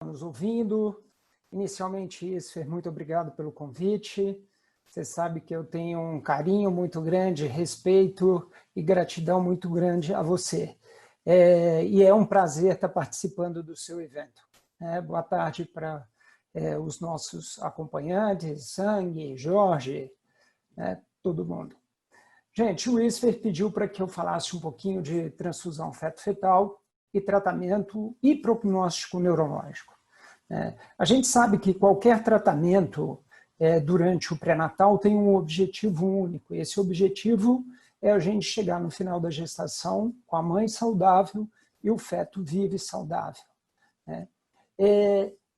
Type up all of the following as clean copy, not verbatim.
Nos ouvindo. Inicialmente, Isfer, muito obrigado pelo convite. Você sabe que eu tenho um carinho muito grande, respeito e gratidão muito grande a você. E é um prazer estar participando do seu evento. Boa tarde para os nossos acompanhantes, Sang, Jorge, todo mundo. Gente, o Isfer pediu para que eu falasse um pouquinho de transfusão feto-fetal e tratamento e prognóstico neurológico. A gente sabe que qualquer tratamento durante o pré-natal tem um objetivo único. Esse objetivo é a gente chegar no final da gestação com a mãe saudável e o feto vivo e saudável.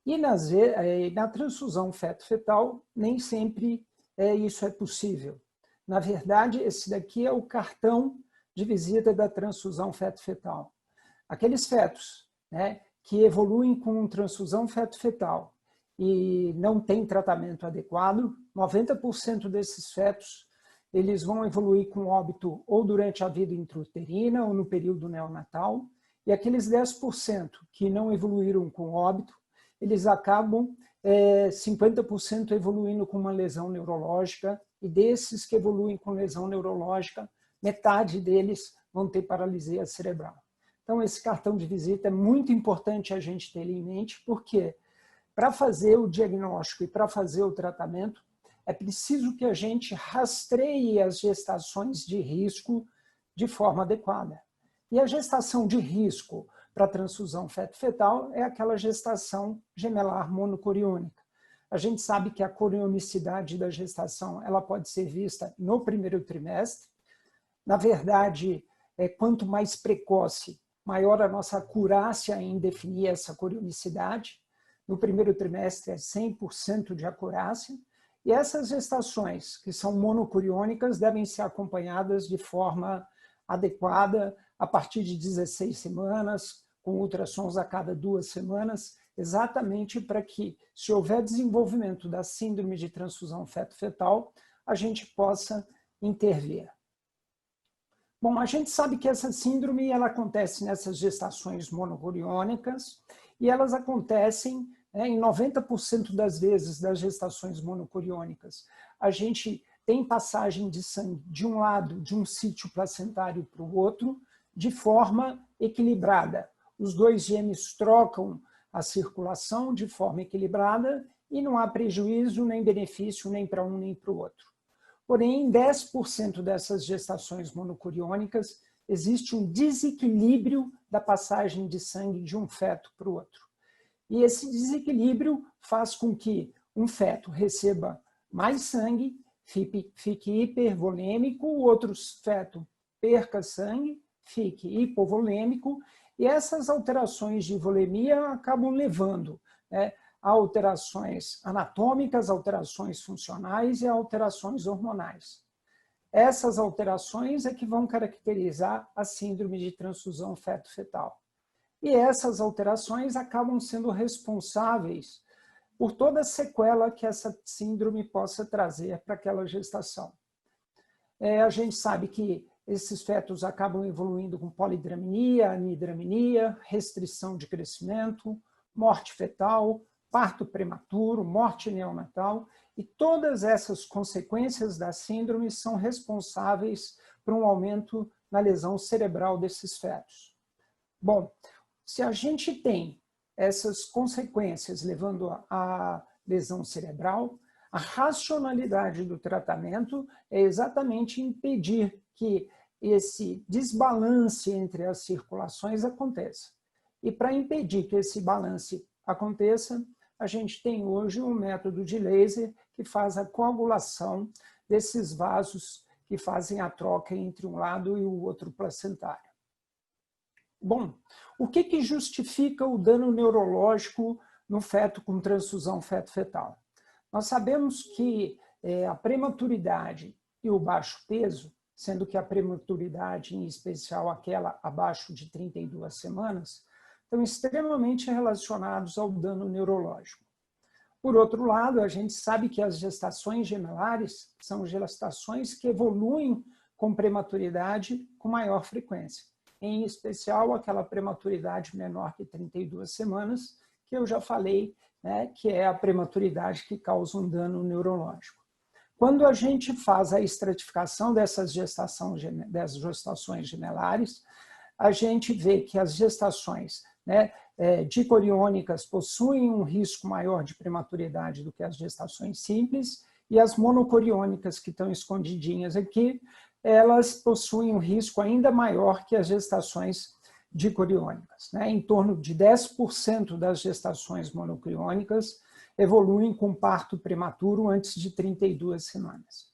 E na transfusão feto-fetal, nem sempre isso é possível. Na verdade, esse daqui é o cartão de visita da transfusão feto-fetal. Aqueles fetos que evoluem com transfusão feto-fetal e não tem tratamento adequado, 90% desses fetos eles vão evoluir com óbito ou durante a vida intrauterina ou no período neonatal, e aqueles 10% que não evoluíram com óbito, eles acabam 50% evoluindo com uma lesão neurológica, e desses que evoluem com lesão neurológica, metade deles vão ter paralisia cerebral. Então, esse cartão de visita é muito importante a gente ter ele em mente, porque para fazer o diagnóstico e para fazer o tratamento, é preciso que a gente rastreie as gestações de risco de forma adequada. E a gestação de risco para transfusão feto-fetal é aquela gestação gemelar monocoriônica. A gente sabe que a corionicidade da gestação ela pode ser vista no primeiro trimestre. Na verdade, quanto mais precoce, maior a nossa acurácia em definir essa corionicidade. No primeiro trimestre é 100% de acurácia. E essas gestações, que são monocoriônicas, devem ser acompanhadas de forma adequada a partir de 16 semanas, com ultrassons a cada 2 semanas, exatamente para que, se houver desenvolvimento da síndrome de transfusão feto-fetal, a gente possa intervir. Bom, a gente sabe que essa síndrome ela acontece nessas gestações monocoriônicas e elas acontecem em 90% das vezes das gestações monocoriônicas. A gente tem passagem de sangue de um lado, de um sítio placentário para o outro, de forma equilibrada. Os dois genes trocam a circulação de forma equilibrada e não há prejuízo nem benefício nem para um nem para o outro. Porém, em 10% dessas gestações monocoriônicas, existe um desequilíbrio da passagem de sangue de um feto para o outro. E esse desequilíbrio faz com que um feto receba mais sangue, fique hipervolêmico, o outro feto perca sangue, fique hipovolêmico, e essas alterações de volemia acabam levando a alterações anatômicas, alterações funcionais e alterações hormonais. Essas alterações é que vão caracterizar a síndrome de transfusão feto-fetal. E essas alterações acabam sendo responsáveis por toda a sequela que essa síndrome possa trazer para aquela gestação. A gente sabe que esses fetos acabam evoluindo com polidramnia, anidramnia, restrição de crescimento, morte fetal, parto prematuro, morte neonatal, e todas essas consequências da síndrome são responsáveis por um aumento na lesão cerebral desses fetos. Bom, se a gente tem essas consequências levando à lesão cerebral, a racionalidade do tratamento é exatamente impedir que esse desbalance entre as circulações aconteça. E para impedir que esse balance aconteça, a gente tem hoje um método de laser que faz a coagulação desses vasos que fazem a troca entre um lado e o outro placentário. Bom, o que justifica o dano neurológico no feto com transfusão feto-fetal? Nós sabemos que a prematuridade e o baixo peso, sendo que a prematuridade, em especial aquela abaixo de 32 semanas, estão extremamente relacionados ao dano neurológico. Por outro lado, a gente sabe que as gestações gemelares são gestações que evoluem com prematuridade com maior frequência, em especial aquela prematuridade menor que 32 semanas, que eu já falei, né, que é a prematuridade que causa um dano neurológico. Quando a gente faz a estratificação dessas gestações gemelares, a gente vê que as gestações, né, dicoriônicas possuem um risco maior de prematuridade do que as gestações simples, e as monocoriônicas, que estão escondidinhas aqui, elas possuem um risco ainda maior que as gestações dicoriônicas, né? Em torno de 10% das gestações monocoriônicas evoluem com parto prematuro antes de 32 semanas.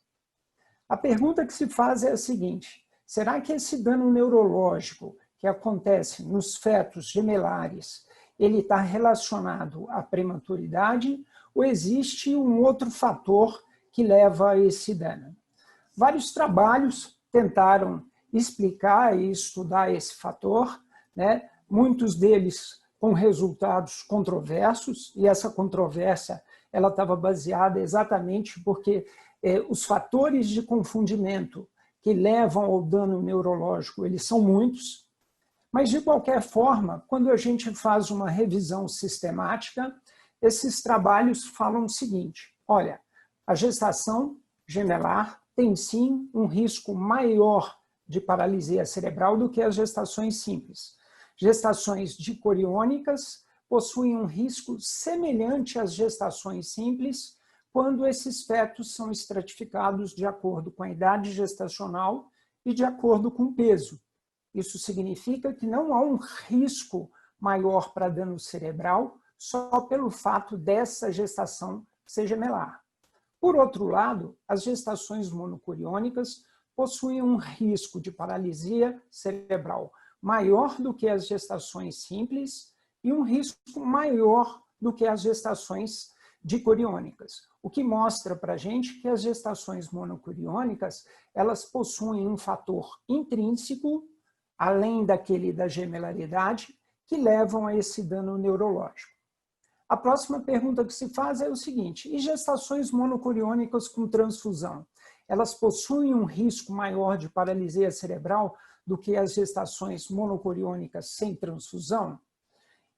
A pergunta que se faz é a seguinte: será que esse dano neurológico que acontece nos fetos gemelares, ele está relacionado à prematuridade ou existe um outro fator que leva a esse dano? Vários trabalhos tentaram explicar e estudar esse fator, né? Muitos deles com resultados controversos, e essa controvérsia ela estava baseada exatamente porque os fatores de confundimento que levam ao dano neurológico, eles são muitos, mas de qualquer forma, quando a gente faz uma revisão sistemática, esses trabalhos falam o seguinte: olha, a gestação gemelar tem sim um risco maior de paralisia cerebral do que as gestações simples. Gestações dicoriônicas possuem um risco semelhante às gestações simples quando esses fetos são estratificados de acordo com a idade gestacional e de acordo com o peso. Isso significa que não há um risco maior para dano cerebral só pelo fato dessa gestação ser gemelar. Por outro lado, as gestações monocoriônicas possuem um risco de paralisia cerebral maior do que as gestações simples e um risco maior do que as gestações dicoriônicas, o que mostra para a gente que as gestações monocoriônicas elas possuem um fator intrínseco, além daquele da gemelaridade, que levam a esse dano neurológico. A próxima pergunta que se faz é o seguinte: e gestações monocoriônicas com transfusão? Elas possuem um risco maior de paralisia cerebral do que as gestações monocoriônicas sem transfusão?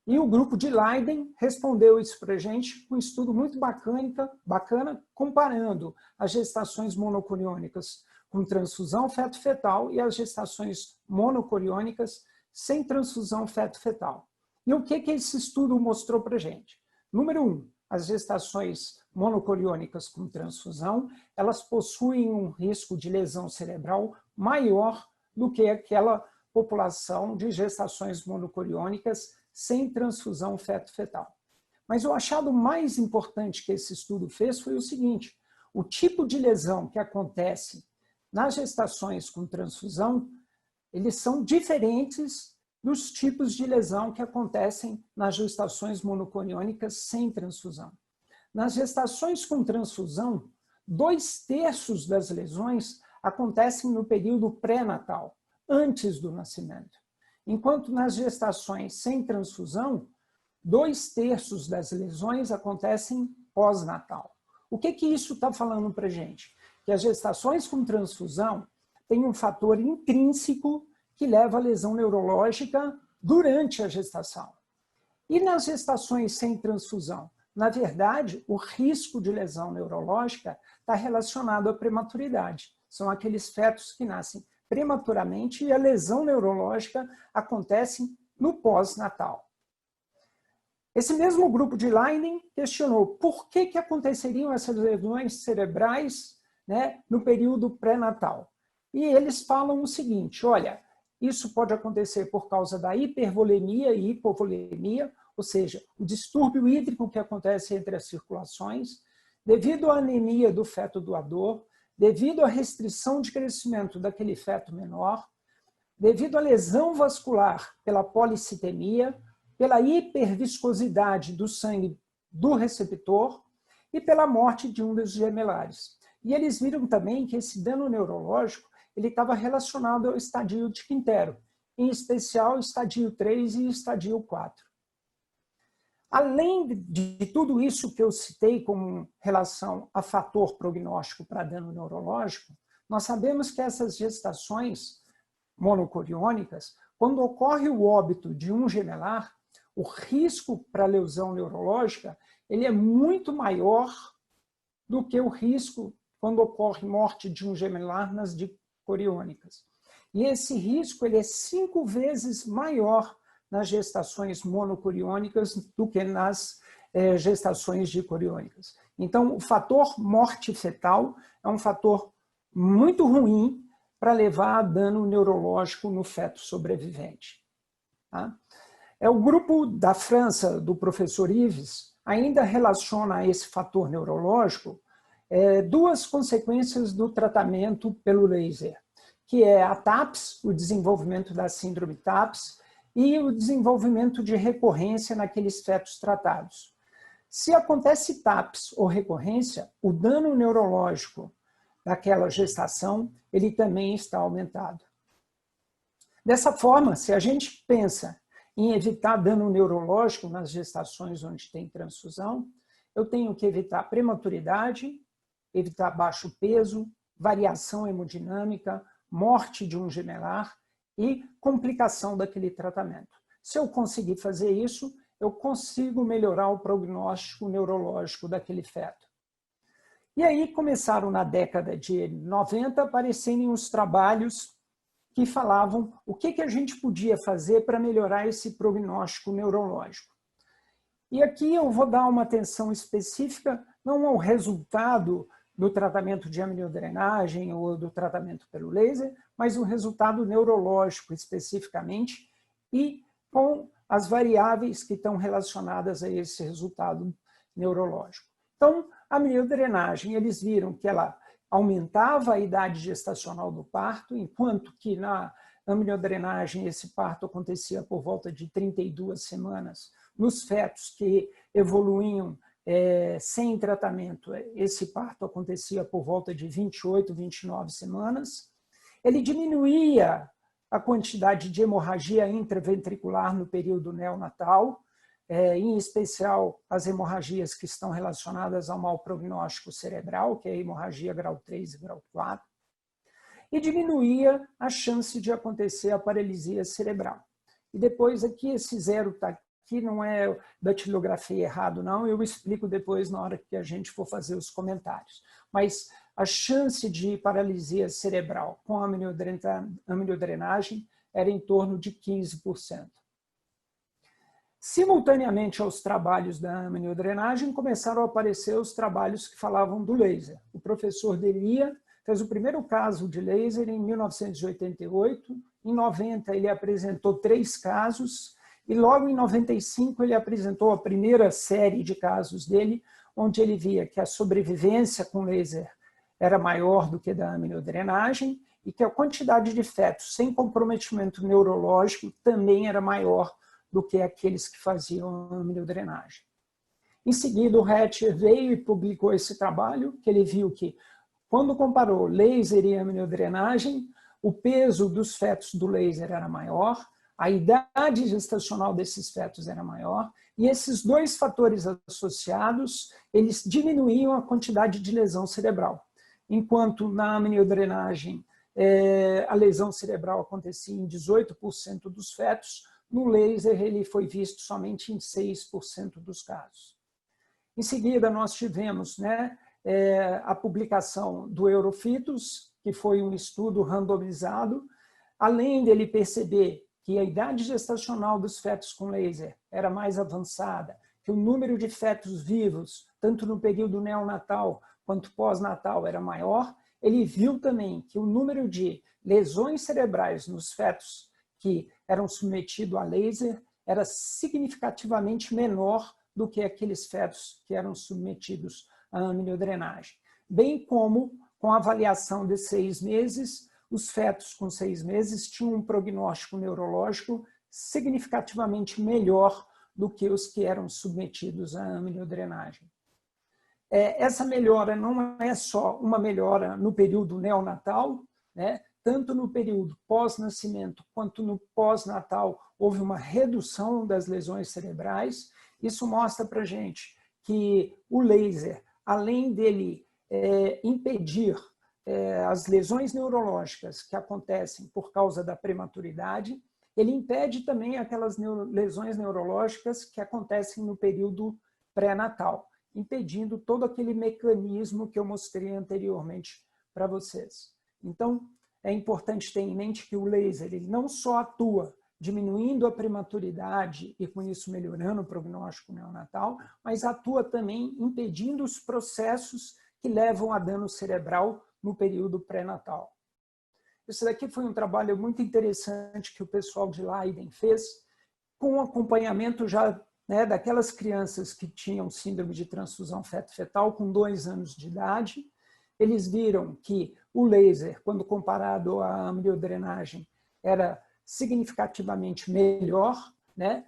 E o grupo de Leiden respondeu isso para a gente com um estudo muito bacana, comparando as gestações monocoriônicas com transfusão feto-fetal e as gestações monocoriônicas sem transfusão feto-fetal. E o que esse estudo mostrou para a gente? Número 1, as gestações monocoriônicas com transfusão, elas possuem um risco de lesão cerebral maior do que aquela população de gestações monocoriônicas sem transfusão feto-fetal. Mas o achado mais importante que esse estudo fez foi o seguinte: o tipo de lesão que acontece nas gestações com transfusão, eles são diferentes dos tipos de lesão que acontecem nas gestações monocoriônicas sem transfusão. Nas gestações com transfusão, 2/3 das lesões acontecem no período pré-natal, antes do nascimento. Enquanto nas gestações sem transfusão, 2/3 das lesões acontecem pós-natal. O que isso está falando para a gente? Que as gestações com transfusão têm um fator intrínseco que leva à lesão neurológica durante a gestação. E nas gestações sem transfusão? Na verdade, o risco de lesão neurológica está relacionado à prematuridade. São aqueles fetos que nascem prematuramente e a lesão neurológica acontece no pós-natal. Esse mesmo grupo de Leiden questionou por que aconteceriam essas lesões cerebrais, né, no período pré-natal. E eles falam o seguinte: olha, isso pode acontecer por causa da hipervolemia e hipovolemia, ou seja, o distúrbio hídrico que acontece entre as circulações, devido à anemia do feto doador, devido à restrição de crescimento daquele feto menor, devido à lesão vascular pela policitemia, pela hiperviscosidade do sangue do receptor e pela morte de um dos gemelares. E eles viram também que esse dano neurológico ele estava relacionado ao estadio de Quintero, em especial estadio 3 e estadio 4. Além de tudo isso que eu citei com relação a fator prognóstico para dano neurológico, nós sabemos que essas gestações monocoriônicas, quando ocorre o óbito de um gemelar, o risco para lesão neurológica ele é muito maior do que o risco quando ocorre morte de um gemelar nas dicoriônicas. E esse risco ele é 5 vezes maior nas gestações monocoriônicas do que nas gestações dicoriônicas. Então, o fator morte fetal é um fator muito ruim para levar a dano neurológico no feto sobrevivente. Tá? O grupo da França, do professor Yves, ainda relaciona a esse fator neurológico duas consequências do tratamento pelo laser, que é a TAPS, o desenvolvimento da síndrome TAPS, e o desenvolvimento de recorrência naqueles fetos tratados. Se acontece TAPS ou recorrência, o dano neurológico daquela gestação, ele também está aumentado. Dessa forma, se a gente pensa em evitar dano neurológico nas gestações onde tem transfusão, eu tenho que evitar prematuridade, evitar baixo peso, variação hemodinâmica, morte de um gemelar e complicação daquele tratamento. Se eu conseguir fazer isso, eu consigo melhorar o prognóstico neurológico daquele feto. E aí começaram na década de 90 a aparecerem os trabalhos que falavam o que a gente podia fazer para melhorar esse prognóstico neurológico. E aqui eu vou dar uma atenção específica, não ao resultado do tratamento de amniodrenagem ou do tratamento pelo laser, mas o resultado neurológico especificamente e com as variáveis que estão relacionadas a esse resultado neurológico. Então, a amniodrenagem, eles viram que ela aumentava a idade gestacional do parto, enquanto que na amniodrenagem esse parto acontecia por volta de 32 semanas. Nos fetos que evoluíam sem tratamento, esse parto acontecia por volta de 28, 29 semanas. Ele diminuía a quantidade de hemorragia intraventricular no período neonatal, em especial as hemorragias que estão relacionadas ao mau prognóstico cerebral, que é a hemorragia grau 3 e grau 4, e diminuía a chance de acontecer a paralisia cerebral. E depois aqui, esse zero está aqui, não é datilografia errado, não, eu explico depois na hora que a gente for fazer os comentários. Mas a chance de paralisia cerebral com a amniodrenagem era em torno de 15%. Simultaneamente aos trabalhos da amniodrenagem, começaram a aparecer os trabalhos que falavam do laser. O professor Delia fez o primeiro caso de laser em 1988, em 90 ele apresentou 3 casos, e logo em 95 ele apresentou a primeira série de casos dele, onde ele via que a sobrevivência com laser era maior do que da amniodrenagem e que a quantidade de fetos sem comprometimento neurológico também era maior do que aqueles que faziam amniodrenagem. Em seguida, o Hatcher veio e publicou esse trabalho, que ele viu que, quando comparou laser e amniodrenagem, o peso dos fetos do laser era maior, a idade gestacional desses fetos era maior, e esses 2 fatores associados, eles diminuíam a quantidade de lesão cerebral. Enquanto na amniodrenagem a lesão cerebral acontecia em 18% dos fetos, no laser ele foi visto somente em 6% dos casos. Em seguida, nós tivemos a publicação do Eurofitos, que foi um estudo randomizado, além dele perceber que a idade gestacional dos fetos com laser era mais avançada, que o número de fetos vivos, tanto no período neonatal quanto pós-natal, era maior, ele viu também que o número de lesões cerebrais nos fetos que eram submetidos a laser era significativamente menor do que aqueles fetos que eram submetidos à amniodrenagem. Bem como, com a avaliação de 6 meses, os fetos com 6 meses tinham um prognóstico neurológico significativamente melhor do que os que eram submetidos à amniodrenagem. Essa melhora não é só uma melhora no período neonatal, tanto no período pós-nascimento quanto no pós-natal houve uma redução das lesões cerebrais. Isso mostra para a gente que o laser, além dele impedir as lesões neurológicas que acontecem por causa da prematuridade, ele impede também aquelas lesões neurológicas que acontecem no período pré-natal, impedindo todo aquele mecanismo que eu mostrei anteriormente para vocês. Então, é importante ter em mente que o laser ele não só atua diminuindo a prematuridade e com isso melhorando o prognóstico neonatal, mas atua também impedindo os processos que levam a dano cerebral no período pré-natal. Esse daqui foi um trabalho muito interessante que o pessoal de Leiden fez, com acompanhamento já, né, daquelas crianças que tinham síndrome de transfusão feto-fetal com 2 anos de idade. Eles viram que o laser, quando comparado à amniodrenagem, era significativamente melhor, né?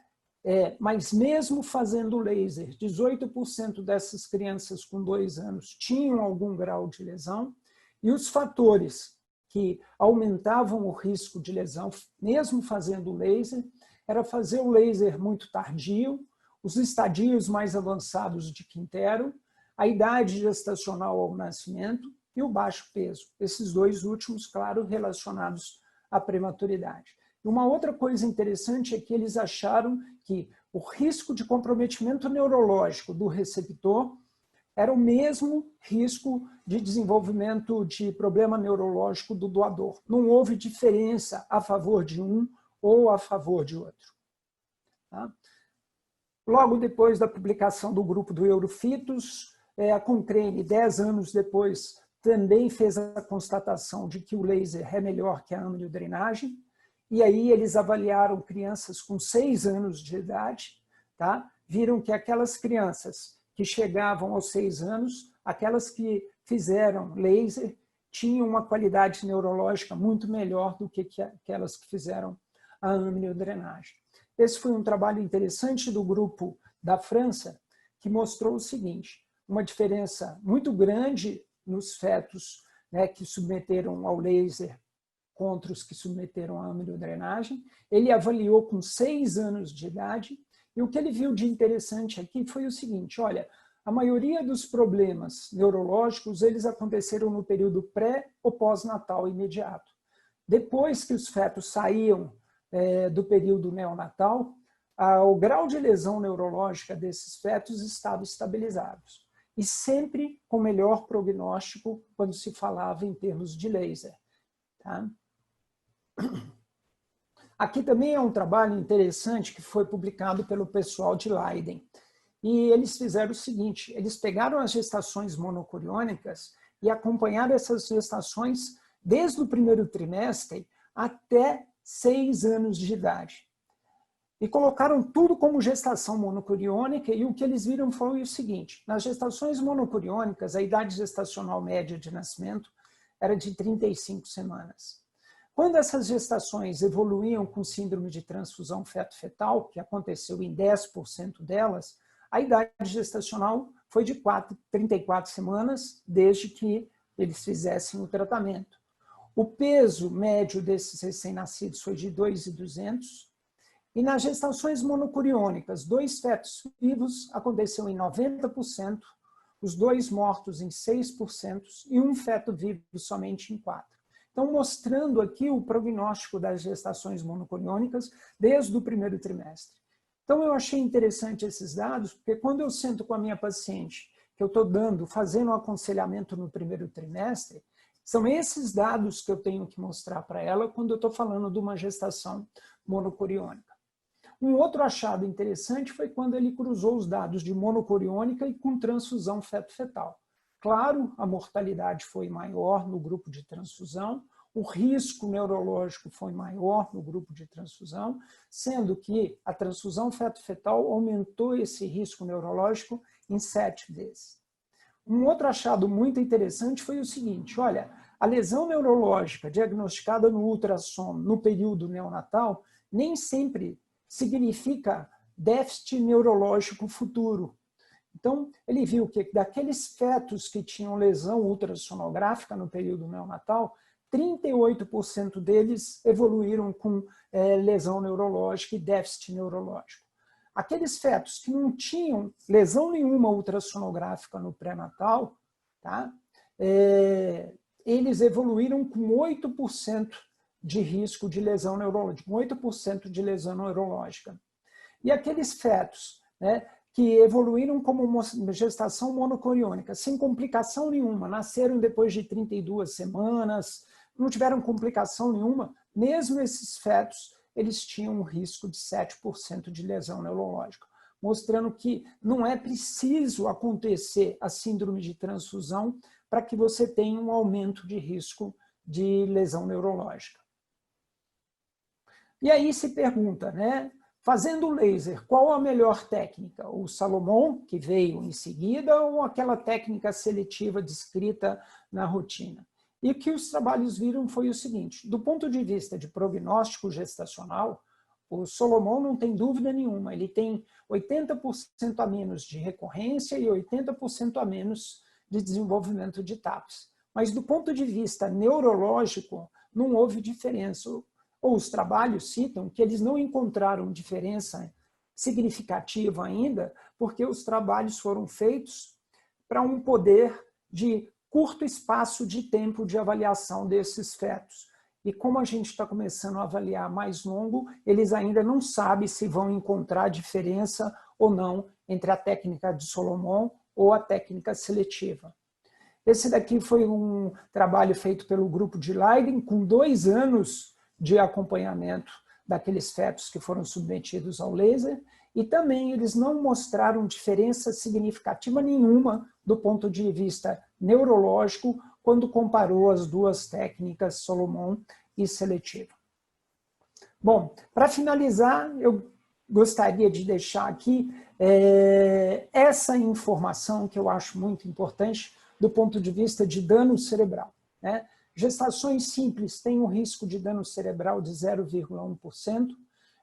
Mas mesmo fazendo laser, 18% dessas crianças com 2 anos tinham algum grau de lesão, e os fatores que aumentavam o risco de lesão, mesmo fazendo laser, era fazer o laser muito tardio, os estadios mais avançados de Quintero, a idade gestacional ao nascimento e o baixo peso. Esses 2 últimos, claro, relacionados à prematuridade. E uma outra coisa interessante é que eles acharam que o risco de comprometimento neurológico do receptor era o mesmo risco de desenvolvimento de problema neurológico do doador. Não houve diferença a favor de um ou a favor de outro. Tá? Logo depois da publicação do grupo do Eurofitos, a Cochrane, 10 anos depois, também fez a constatação de que o laser é melhor que a amniodrenagem, e aí eles avaliaram crianças com 6 anos de idade, tá? Viram que aquelas crianças que chegavam aos 6 anos, aquelas que fizeram laser, tinham uma qualidade neurológica muito melhor do que aquelas que fizeram a amniodrenagem. Esse foi um trabalho interessante do grupo da França, que mostrou o seguinte: uma diferença muito grande nos fetos, né, que submeteram ao laser contra os que submeteram à amniodrenagem. Ele avaliou com 6 anos de idade, e o que ele viu de interessante aqui foi o seguinte: olha, a maioria dos problemas neurológicos eles aconteceram no período pré ou pós-natal imediato. Depois que os fetos saíam do período neonatal, o grau de lesão neurológica desses fetos estava estabilizado. E sempre com melhor prognóstico quando se falava em termos de laser. Tá? Aqui também é um trabalho interessante que foi publicado pelo pessoal de Leiden. E eles fizeram o seguinte: eles pegaram as gestações monocoriônicas e acompanharam essas gestações desde o primeiro trimestre até 6 anos de idade. E colocaram tudo como gestação monocoriônica, e o que eles viram foi o seguinte: nas gestações monocoriônicas, a idade gestacional média de nascimento era de 35 semanas. Quando essas gestações evoluíam com síndrome de transfusão feto-fetal, que aconteceu em 10% delas, a idade gestacional foi de 34 semanas, desde que eles fizessem o tratamento. O peso médio desses recém-nascidos foi de 2.200, e nas gestações monocoriônicas, 2 fetos vivos aconteceu em 90%, os 2 mortos em 6% e um feto vivo somente em 4%. Então, mostrando aqui o prognóstico das gestações monocoriônicas desde o primeiro trimestre. Então, eu achei interessante esses dados, porque quando eu sento com a minha paciente, que eu estou fazendo um aconselhamento no primeiro trimestre, são esses dados que eu tenho que mostrar para ela quando eu estou falando de uma gestação monocoriônica. Um outro achado interessante foi quando ele cruzou os dados de monocoriônica e com transfusão feto-fetal. Claro, a mortalidade foi maior no grupo de transfusão, o risco neurológico foi maior no grupo de transfusão, sendo que a transfusão feto-fetal aumentou esse risco neurológico em 7 vezes. Um outro achado muito interessante foi o seguinte: olha, a lesão neurológica diagnosticada no ultrassom no período neonatal nem sempre significa déficit neurológico futuro. Então, ele viu que daqueles fetos que tinham lesão ultrassonográfica no período neonatal, 38% deles evoluíram com lesão neurológica e déficit neurológico. Aqueles fetos que não tinham lesão nenhuma ultrassonográfica no pré-natal, tá? Eles evoluíram com 8% de risco de lesão neurológica, 8% de lesão neurológica. E aqueles fetos, né, que evoluíram como uma gestação monocoriônica, sem complicação nenhuma, nasceram depois de 32 semanas, não tiveram complicação nenhuma, mesmo esses fetos, eles tinham um risco de 7% de lesão neurológica, mostrando que não é preciso acontecer a síndrome de transfusão para que você tenha um aumento de risco de lesão neurológica. E aí se pergunta, né? Fazendo laser, qual a melhor técnica? O Salomon, que veio em seguida, ou aquela técnica seletiva descrita na rotina? E o que os trabalhos viram foi o seguinte, do ponto de vista de prognóstico gestacional, o Salomon não tem dúvida nenhuma, ele tem 80% a menos de recorrência e 80% a menos de desenvolvimento de TAPS. Mas do ponto de vista neurológico, não houve diferença. Ou os trabalhos citam que eles não encontraram diferença significativa ainda, porque os trabalhos foram feitos para um poder de curto espaço de tempo de avaliação desses fetos. E como a gente está começando a avaliar mais longo, eles ainda não sabem se vão encontrar diferença ou não entre a técnica de Salomon ou a técnica seletiva. Esse daqui foi um trabalho feito pelo grupo de Leiden, com 2 anos de acompanhamento daqueles fetos que foram submetidos ao laser, e também eles não mostraram diferença significativa nenhuma do ponto de vista neurológico quando comparou as duas técnicas Salomon e seletiva. Bom, para finalizar, eu gostaria de deixar aqui essa informação que eu acho muito importante do ponto de vista de dano cerebral, né? Gestações simples têm um risco de dano cerebral de 0,1%,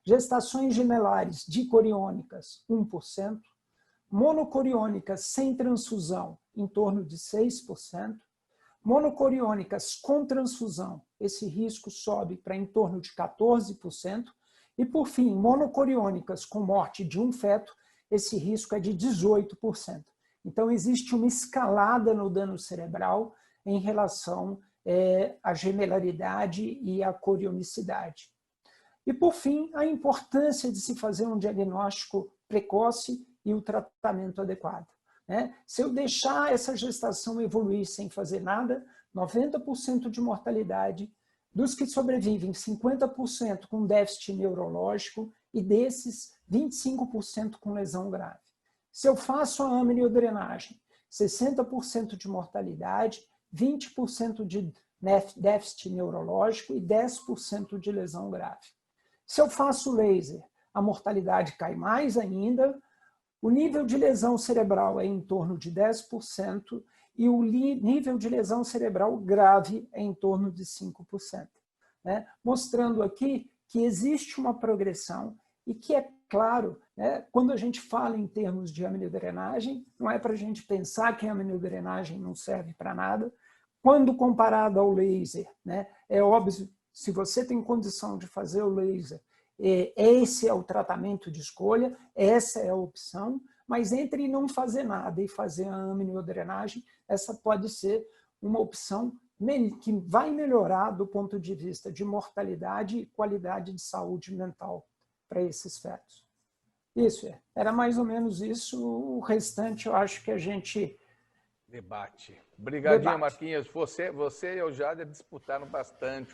gestações gemelares dicoriônicas, 1%, monocoriônicas sem transfusão, em torno de 6%, monocoriônicas com transfusão, esse risco sobe para em torno de 14%, e, por fim, monocoriônicas com morte de um feto, esse risco é de 18%. Então, existe uma escalada no dano cerebral em relação à gemelaridade e à corionicidade. E, por fim, a importância de se fazer um diagnóstico precoce e o tratamento adequado, né? Se eu deixar essa gestação evoluir sem fazer nada, 90% de mortalidade, dos que sobrevivem, 50% com déficit neurológico e desses, 25% com lesão grave. Se eu faço a amniodrenagem, 60% de mortalidade, 20% de déficit neurológico e 10% de lesão grave. Se eu faço laser, a mortalidade cai mais ainda, o nível de lesão cerebral é em torno de 10% e o nível de lesão cerebral grave é em torno de 5%. Né? Mostrando aqui que existe uma progressão e que é claro, né, quando a gente fala em termos de amniodrenagem, não é para a gente pensar que a amniodrenagem não serve para nada. Quando comparado ao laser, né, é óbvio, se você tem condição de fazer o laser, esse é o tratamento de escolha, essa é a opção, mas entre não fazer nada e fazer a amniodrenagem, essa pode ser uma opção que vai melhorar do ponto de vista de mortalidade e qualidade de saúde mental para esses fetos. Isso, era mais ou menos isso. O restante eu acho que a gente debate. Obrigadinho, Marquinhos. Você e o Jader disputaram bastante.